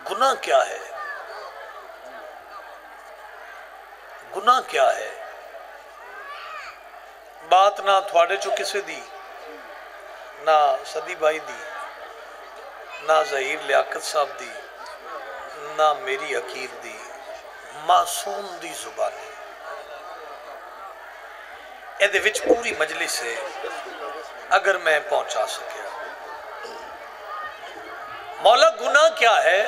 गुनाह क्या है? गुनाह क्या है? बात ना थोड़े चो किसे दी, ना सदी भाई दी, ना ज़हीर लियाकत साहब दी, ना मेरी हकीर दी, मासूम दी जुबानी। एदे विच पूरी मजलिस है, अगर मैं पहुंचा सके। मौला गुनाह क्या है?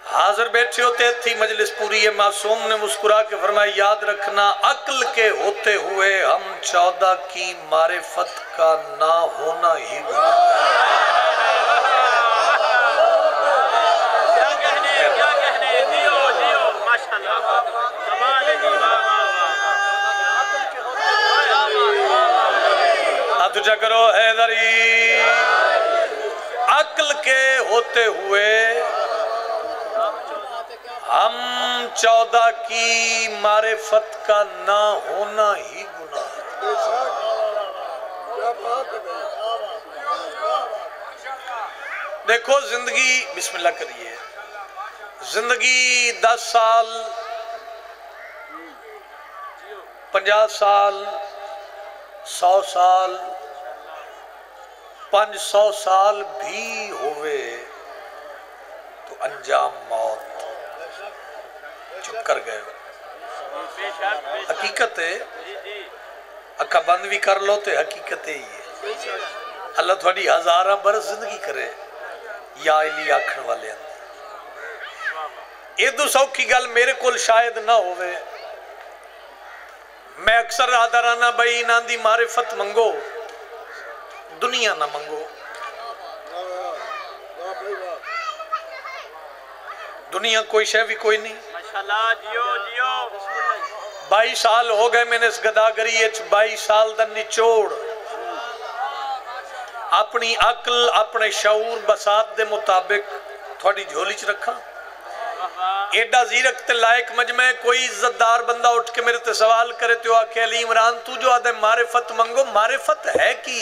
हाजिर बैठे होते थी, मजलिस पूरी है। मासूम ने मुस्कुरा के फरमाया, याद रखना अक्ल के होते हुए हम 14 की मारिफत का ना होना ही गुनाह है। तुझा करो हैदरी, अक्ल के होते हुए हम 14 की मारिफत का ना होना ही गुनाह है। देखो जिंदगी, बिस्मिल्लाह करिए, जिंदगी 10 साल, 50 साल, 100 साल, 500 साल भी होवे तो अंजाम मौत। चुप कर गए हो। हकीकत है, अखा बंद भी कर लो तो हकीकत ही है। अल्लाह थोड़ी 1000 बरस जिंदगी करे या इली आखण वाले अंदर। एदू सौखी गल मेरे कोल शायद ना होवे। मैं अक्सर आदराना बई इन्हां दी मारिफत मंगो, दुनिया ना मंगो। दुनिया कोई शय भी कोई नहीं। 22 साल हो गए मैंने इस गदागरी 22 साल दा निचोड़ अपनी अकल, अपने शऊर बसात दे मुताबिक थोड़ी झोली च रखा। एडा जीरक ते लायक मजमे कोई इज्जतदार बंदा उठ के मेरे ते सवाल करे तो आखे अली इमरान तू जो आदे मारिफत मंगो, मारिफत है की?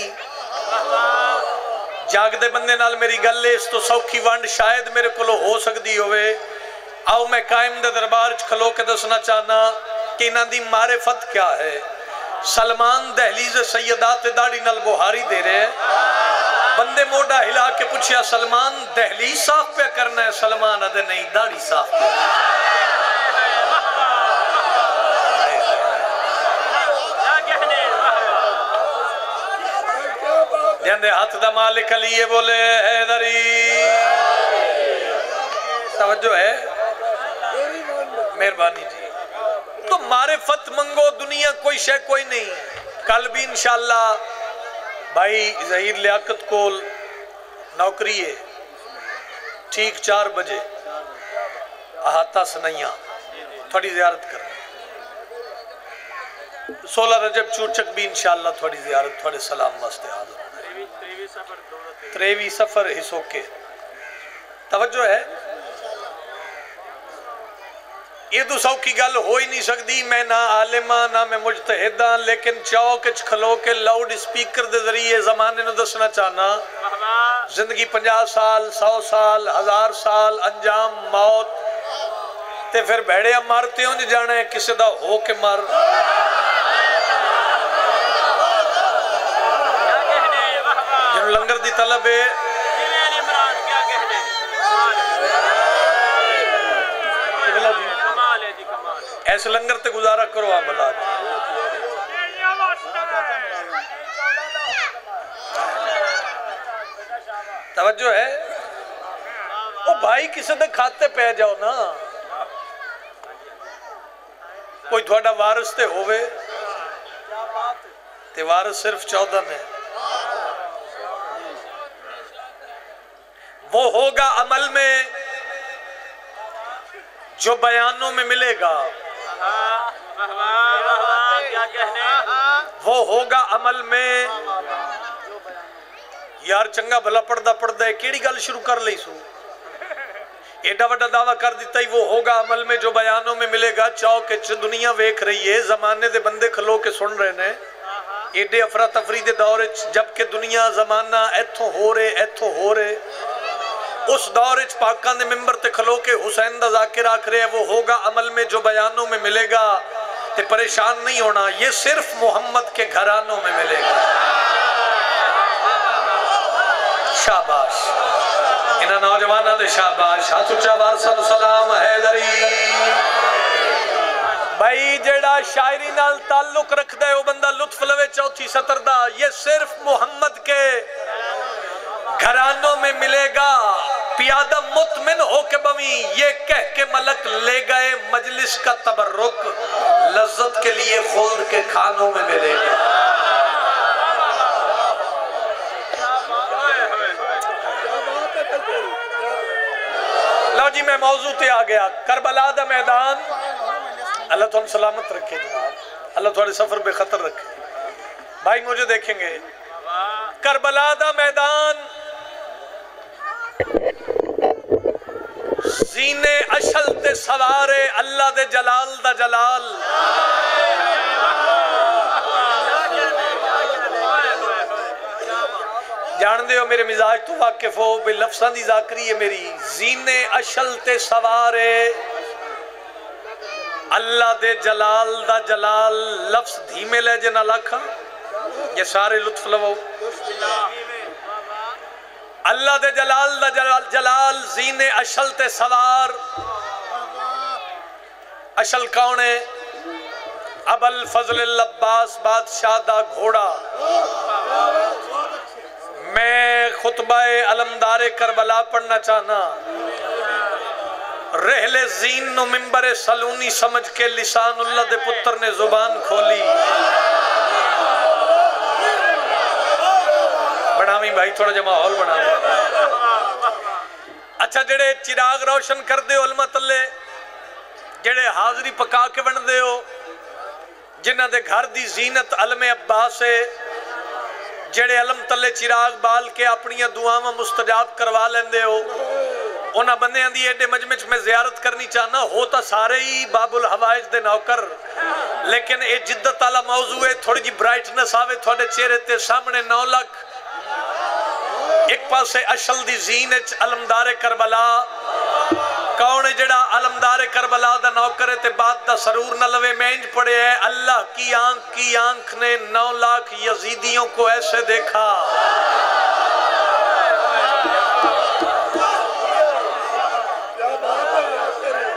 जागदे बंदे नाल मेरी गल है, इस तो सौखी वंड शायद मेरे को हो सकती होवे। आओ मैं कायम दे दरबार च खलो के दसना चाहना कि इन्हां दी मारिफत क्या है। सलमान दहलीज सैयदात दाढ़ी नाल बुहारी दे रहे, बंदे मोड़ा हिला के पूछया सलमान दहलीज साफ पे करना है? सलमान अदे नहीं, दाढ़ी साफ पे। जंदे हाथ दा मालिक अली बोले हैदरी, तवज्जो है, मेहरबानी जी। तो मारिफत मंगो, दुनिया कोई शय कोई नहीं। कल भी इंशाअल्लाह भाई ज़हीर लियाकत को नौकरी है, ठीक 4 बजे अहाता सनैया थोड़ी ज़ियारत करनी। 16 रजब चूचक भी इंशाअल्लाह थोड़ी ज़ियारत, थोड़े सलाम वास्ते हाज़िर। 23 सफर हिस्सों तवज्जो है। ये तो सौखी गल हो ही नहीं सकती। मैं ना आलिमा ना मैं मुजतहिदा, लेकिन चौक च खलो के लाउड स्पीकर के जरिए जमाने को दसना चाहना जिंदगी 50 साल, 100 साल, 1000 साल, अंजाम मौत। ते फिर भेड़िया मारते हो जाना है, किसी का हो के मर। जिन लंगर की तलब है, ऐसे लंगर ते गुजारा करो आमला। तवज्जो है। ओ भाई किसी दे खाते पै जाओ ना, कोई थोड़ा वारिस ते होवे ते वारिस सिर्फ 14 ने। वो होगा अमल में जो बयानों में मिलेगा, वो होगा अमल में। यार चंगा भला पढ़दा पढ़दा है केड़ी गल शुरू कर ली सू, एडा वड्डा दावा कर दिता ही। वो होगा अमल में जो बयानों में मिलेगा। चौक च दुनिया वेख रही है, जमाने दे बंदे खलो के सुन रहे ने। एडे अफरा तफरी के दौर जबकि दुनिया जमाना इथों हो रहे उस दौर पाकां दे मिंबर ते खलो के हुसैन दा ज़ाकिर आख रहे वो होगा अमल में जो बयानों में मिलेगा, ते परेशान नहीं होना, ये सिर्फ मोहम्मद के घरानों में मिलेगा। शाबाश इन्हां नौजवानों दे शाबाश, हाथ उच्चा वारसा सलाम हैदरी। भाई जेड़ा शायरी नाल ताल्लुक रखदा है वो बंदा लुत्फ लवे चौथी सतर दा, ये सिर्फ मोहम्मद के घरानों में मिलेगा। पियादा मुतमिन हो के बवी ये कह के मलक ले गए मजलिस का तबर्रुक, लज्जत के लिए खुल्द के खानों में मिलेगा। लो जी मैं मौजू ते आ गया। करबला दा मैदान, अल्लाह तुम सलामत रखे जनाब, अल्लाह थोड़े सफर बेखतर रखे। भाई मुझे देखेंगे करबला दा मैदान सीने अशल ते सवारे अल्लाह दे जलाल दा जलाल। जान दे हो मेरे मिजाज तो वाकिफ हो बे लफ्ज़ां दी ज़ाकरी है मेरी। जीने अशल ते सवारे अल्लाह दे जलाल दा जलाल, लफ्ज़ धीमे लहजे नाल आखां ये सारे लुत्फ लवो। अल्लाह दे जलाल दा जलाल जलाल, जीने अशल ते सवार। अशल कौन है? अबल फजल अब्बास बादशाह दा घोड़ा। मैं खुतबाए अलमदारे करबला पढ़ना चाहना। रहले जीन नो मिंबरे सलूनी समझ के लिसानुल्लाह दे पुत्र ने जुबान खोली। बनावी भाई थोड़ा जा माहौल बनाओ। अच्छा जेड़े चिराग रोशन कर दे उलमा तले, जेड़े हाजरी पका के बन दे हो, जिन्हां दे घर दी जीनत अलमे अब्बास है, जेड़े अलम तले चिराग बाल के अपनी दुआवां मुस्तजाब करवा लेंदे हो, उन्हां बंदियां दी एडे मजमे च मैं जियारत करनी चाहना। हो तो सारे ही बाबुल हवाइज दे नौकर, लेकिन ये जिद्दत वाला मौजू है, थोड़ी जी ब्राइटनेस आवे थोड़े चेहरे ते सामने। 9 लाख एक पासे अशल दी जीन अलमदारे करबला। कौन है जेड़ा अलमदारे करबला दा नौकर है ते बात दा सरूर न लवे? मैं इंज पढ़े है, अल्लाह की आंख ने 9 लाख यजीदियों को ऐसे देखा।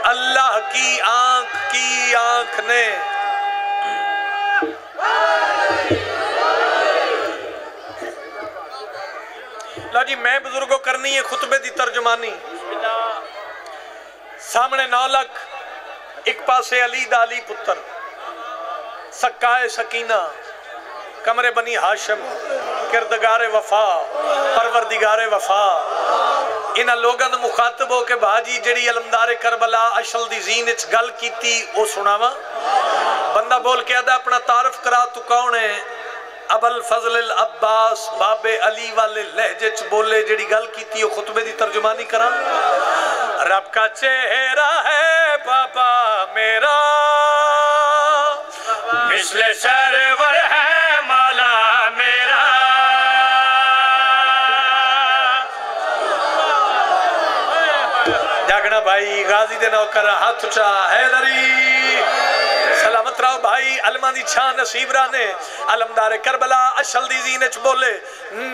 अल्लाह की आंख ने लो जी मैं बुजुर्गों करनी है खुतबे दी तर्जुमानी। सामने 9 लाख, एक पासे अली दा अली पुत्र, सक्काए सकीना, कमरे बनी हाशम, किरदगारे वफा, परवरदिगारे वफा। इन्हां लोगों ने मुखातब हो के भाजी जेड़ी अलमदारे करबला अशल दी जीन च गल कीती ओ सुनावा। बंदा बोल के आदा अपना तारफ करा, तू कौन है? अबल फजल अब्बास बाबे अली वाले लहजे च बोले, जेड़ी गल कीती ओ खुतबे दी तर्जुमानी करा। रब का चेहरा है बाबा मेरा, मिसले सरवर है मौला मेरा। जागना भाई गाजी दे नौकर हाथ उठा हैदरी। सलामत रहो भाई, अलमा दी छान नसीबरा ने अलमदारे करबला अशल दी जीन च बोले।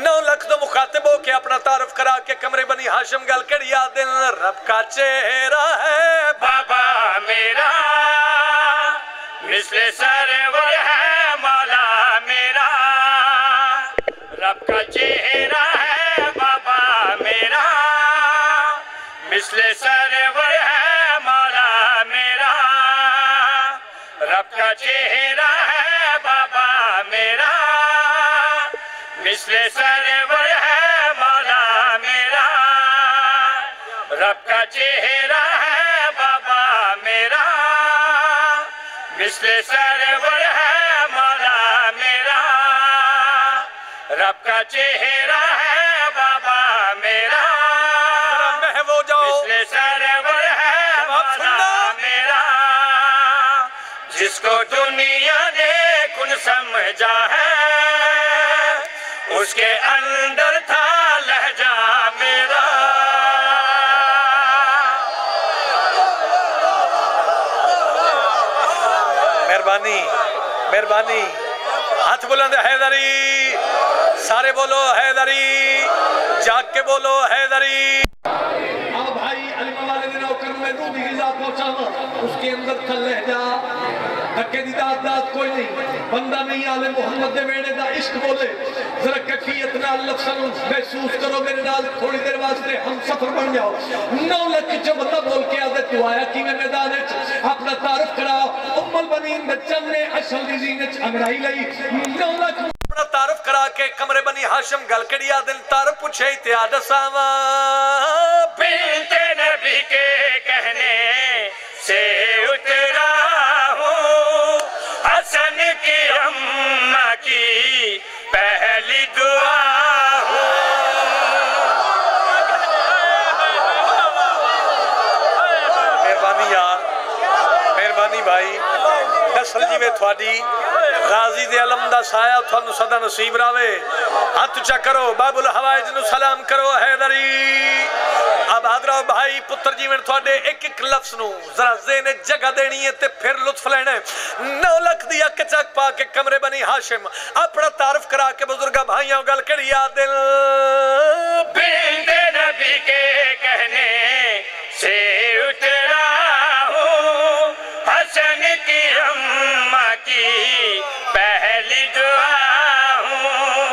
9 लाख तो मुखातिब हो के अपना तारफ करा के कमरे बनी हाशिम गल कड़ी याद दिन। रब का चेहरा है बाबा मेरा, मिसले सरवर है मौला मेरा। रब का चेहरा है बाबा मेरा, मिसले सरवर है मौला मेरा। रब का चेहरा है बाबा मेरा, मिसले सरवर है मौला मेरा। रब का चेहरा है बाबा मेरा, मिसले सरवर है मौला मेरा। रब का चेहरा है बाबा मेरा, महवो जाओ, मिसले सरवर है मौला मेरा। जिसको दुनिया ने वतन समझा है, उसके अंदर था लहजा मेरा। मेहरबानी मेहरबानी, हाथ बुलंद हैदरी, सारे बोलो हैदरी, जाग के बोलो हैदरी। अब भाई अली वाले ने नौकर में रूह की गिज़ा पहुंचाना, उसके अंदर का लहजा धक्के दी दाद कोई नहीं, बंदा नहीं आले मोहम्मद दे वेड़े दा इश्क बोले। जरा कैफियत नाल लफ्ज़ां महसूस करो मेरे नाल, थोड़ी देर वास्ते हम सफर बन जाओ। 9 लाख च बंदा बोल के आदे तू आया कि मैं मैदान च अपना तारुफ करा। उम्मुल बनीन दे चन्ने अशल दी ज़ीनत अंगड़ाई लई। 9 लाख अपना तारुफ करा के कमरे बनी हाशिम गलकड़िया दिल तारुफ पूछे इत्याद सावा। बिन्ते नबी के कहने से उतरा हूँ, हसन की अम्मा की पहली दुआ हूँ। मेहरबानी यार, मेहरबानी भाई, नस्ल जीवे थोड़ी, गाजी दे अलम दा साया थानू सदा नसीब रावे। हाथ ऊंचा करो, बाबुल हवाइज नु सलाम करो हैदरी। अब आदराओ भाई, पुत्र जीवन थोड़े एक एक लफ्ज़ नु जरा ज़हन जगह देनी है ते फिर लुत्फ लेना है। 9 लाख दी अक चक पा के कमरे बनी हाशिम अपना तारुफ करा के बुजुर्गा भाइयों गल कड़िया दिल। बिन्ते नबी के कहने से उतरा हूँ, हसन की अम्मा की पहली दुआ हूँ।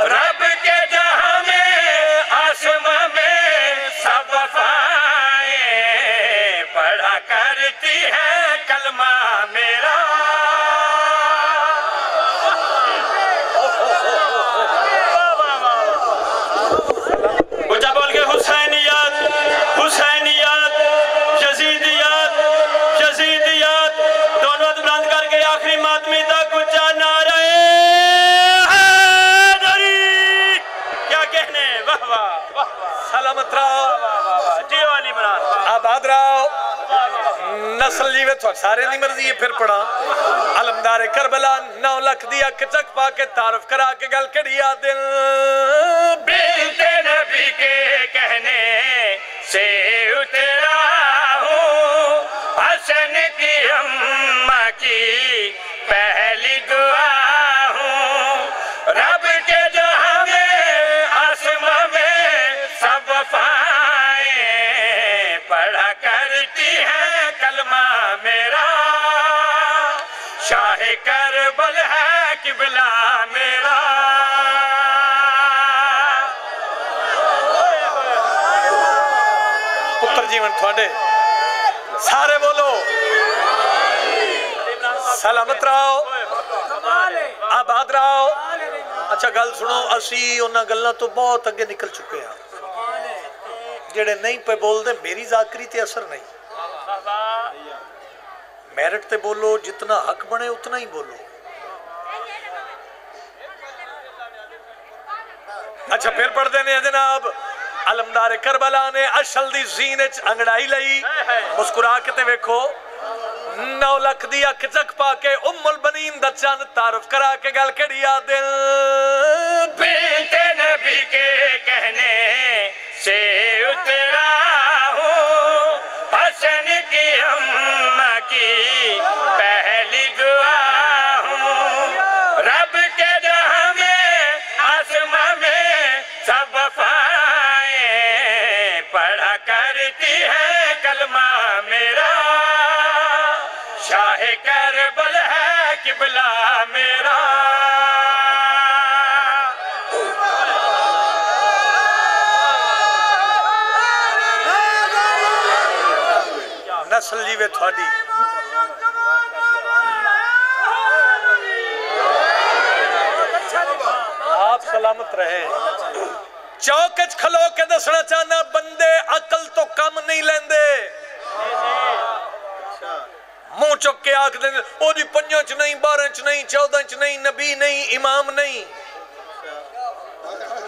रब के जहां में आसमां में सब वफाएं पढ़ा करती है कलमा मेरा। ऊंचा बोल के हुसैनियत, हुसैनियत, यजीदियत, यजीदियत दोनों बुलंद करके आखिरी मातमी तक ऊंचा नारे हैदरी। क्या कहने, वाह वाह वाह, सलामत रहो, जीवानी इमरान, आबाद रहो। नस्ल जीवे तो सारे दी मर्जी है। फिर पढ़ा अलमदार करबला 9 लाख दी अक चक पा के तारुफ करा के गल कड़िया दिल। बिन्ते नबी के कहने से उतरा हूँ, हसन की अम्मा की पहली दुआ हूँ। रब के जहां में आसमां में सब वफाएं पढ़ा करती है कलमा मेरा। शाह करबल है किबला मेरा। पुत्र जीवन थोड़े सारे बोलो सलामत रहो, आबाद रहो। अच्छा गल सुनो, असी उन्हां गल्लां तो बहुत अगे निकल चुके हैं। जेड़े नहीं पे बोलते मेरी जाकरी ते असर नहीं। मेरिट ते बोलो, जितना हक बने उतना ही बोलो। अच्छा फिर पढ़ते ने जनाब, अलमदार करबला ने अशल दी ज़ीनत अंगड़ाई लई। मुस्कुरा के ते वेखो, 9 लाख दी अक चक पा के उम्मुल बनीन दा चंद तारुफ करा के गल कड़िया दिल। बिन्ते नबी के कहने से उतरा हूँ, हसन की अम्मा की पहली दुआ हूँ। रब के जहां में आसमां में सब वफाएं पढ़ा करती है कलमा मेरा। शाह करबल है किबला मेरा। नस्ल जीवे थोड़ी, आप सलामत रहे। चौक च खलो के दसना चाहना, बंदे अकल तो कम नहीं लेंदे। मुंह चुक के आख देंगे ओ जी 5 च नहीं, 12 च नहीं, 14 च नहीं, नबी नहीं, इमाम नहीं।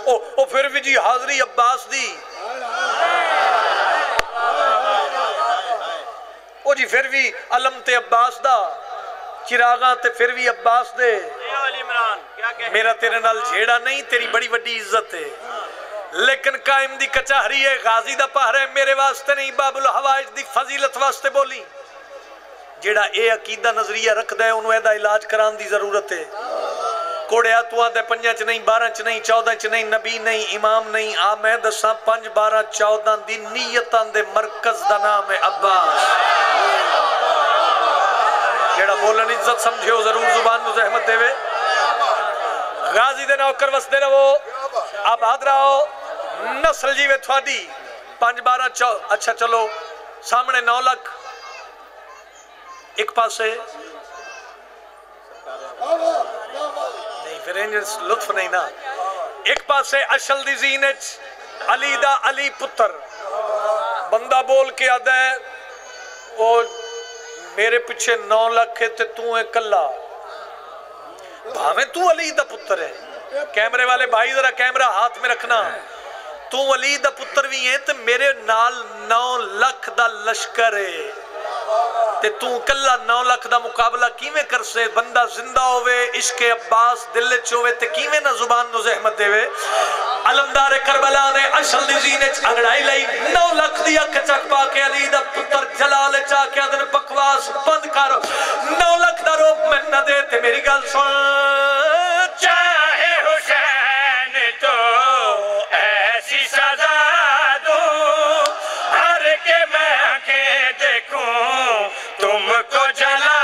ओ फिर भी जी हाजरी अब्बास दी। ओ जी फिर भी अलम ते अब्बास दा, चिरागा ते फिर भी अब्बास दे। चलो अली इमरान क्या कहने मेरा तेरे नाल झेड़ा नहीं, तेरी बड़ी वड्डी इज्जत है, लेकिन कायम दी कचहरी है, गाजी दा पहरा है, मेरे वास्ते नहीं, बाबुल हवाइज दी फजीलत वास्ते बोली। जेड़ा ए अकीदा नजरिया रखदा है उन्होंने एदा इलाज कराने दी जरूरत है। कोड़िया तू आदे 5 च नहीं, 12 च नहीं, 14 च नहीं, नबी नहीं, इमाम नहीं, आ मैं दसा 5, 12, 14 दी नीयतां दे मरकज दा नाम है अब्बास। जेड़ा बोलन इज्जत समझो जरूर जुबान नु ज़हमत देवे। गाजी दे नौकर वसदे रहो, आबाद रहो, नस्ल जीवे थोड़ी। 5, 12, 14 अच्छा चलो सामने 9 लाख एक पासे नहीं, फिर लुत्फ नहीं ना। एक पासे अशल दी ज़ीनत अली दा अली पुत्र बंदा बोल के आदा है वो मेरे पीछे 9 लाख है ते तू है कला, भावे तू अली दा पुत्र है। कैमरे वाले भाई जरा कैमरा हाथ में रखना, तू अली दा पुत्र भी है ते मेरे नाल 9 लाख दा लश्कर है ते तू कल्ला 9 लाख दा मुकाबला किवें कर से? बंदा जिंदा होवे इश्के अब्बास दिल च होवे ते किवें ना जुबान नु ज़हमत देवे। अलमदार करबला ने अशल दी ज़ीनत अंगड़ाई लई 9 लाख दी अख चक पा के अली दा पुत्र जलाल चा के अदन बकवास बंद कर, 9 लाख दा रोब मैं ना दे ते मेरी गल सुन। चाहे हुसैन तो ऐसी सजा दो हर के मैं आंखें देखूं तुमको जला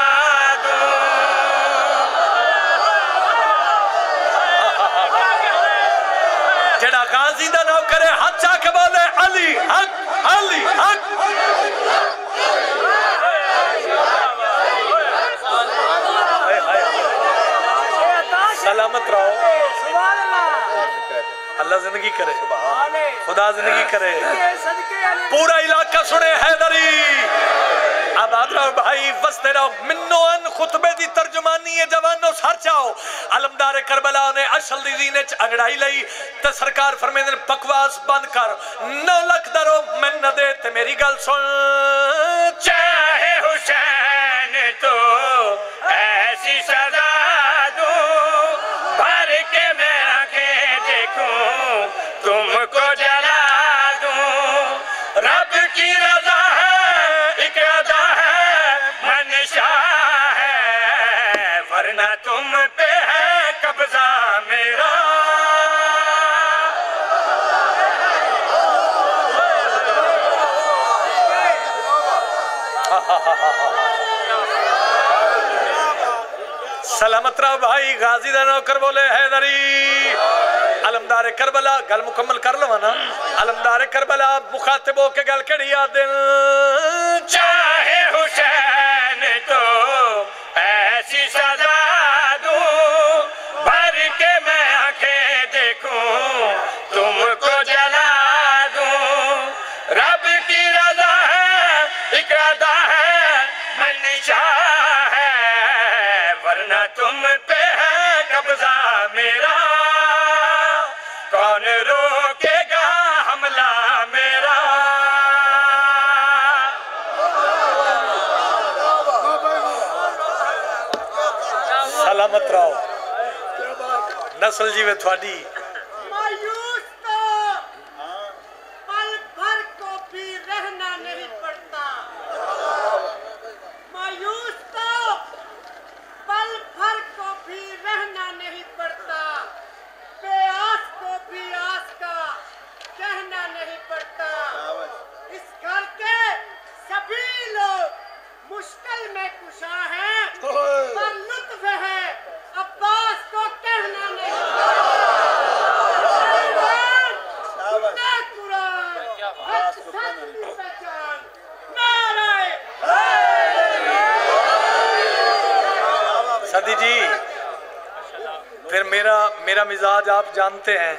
दूं। जड़ा गाजी दा नौकर है हाथ चाके बोले अली हक, अली हक। सलामत रहो, अल्लाह जिंदगी करे, खुदा जिंदगी करे। पूरा इलाका सुने हैदरी, आबाद रहो भाई, वसते रहो। मिन्नोन खुतबे दी तर्जुमानी है जवानो सर चाओ। अलमदार करबला ने अशल दी ज़ीनत अंगड़ाई लई ते सरकार फरमांदे ने बकवास बंद कर, 9 लाख दा रोब मैं न दे ते मेरी गल सुन। चाहे हुसैन तो ऐसी सजा दूं भर के मैं आंखें देखूं तुमको जला दूं। रब की रज़ा है, इरादा है, मंशा है, वरना तुम पे है कब्जा मेरा। सलामत रहो भाई, गाजी दा नौकर बोले हैदरी। अलमदार करबला गल मुकम्मल कर लवा ना। अलमदार करबला मुखातिब होके गल कड़ी आदे, चाहे हुसैन तो ऐसी सजा दूं भर के मैं आंखें देखूं तुमको जला दूं। रब की रज़ा है, इरादा है, मंशा है, वरना तुम पे है कब्जा मेरा। कौन रोकेगा हमला मेरा? सलामत रहो, नस्ल जीवे थोड़ी। मायूस तो पल भर को भी रहना नहीं पड़ता, मायूस तो पल भर को भी रहना नहीं पड़ता, बेआस को भी आस का कहना नहीं पड़ता। इस घर के सभी लोग मुश्किल में कुशा हैं, पर लुत्फ है अब्बास को कहना नहीं पड़ता। कुरान हक सच की पहचान, नारे सदी जी, फिर मेरा मिजाज आप जानते हैं।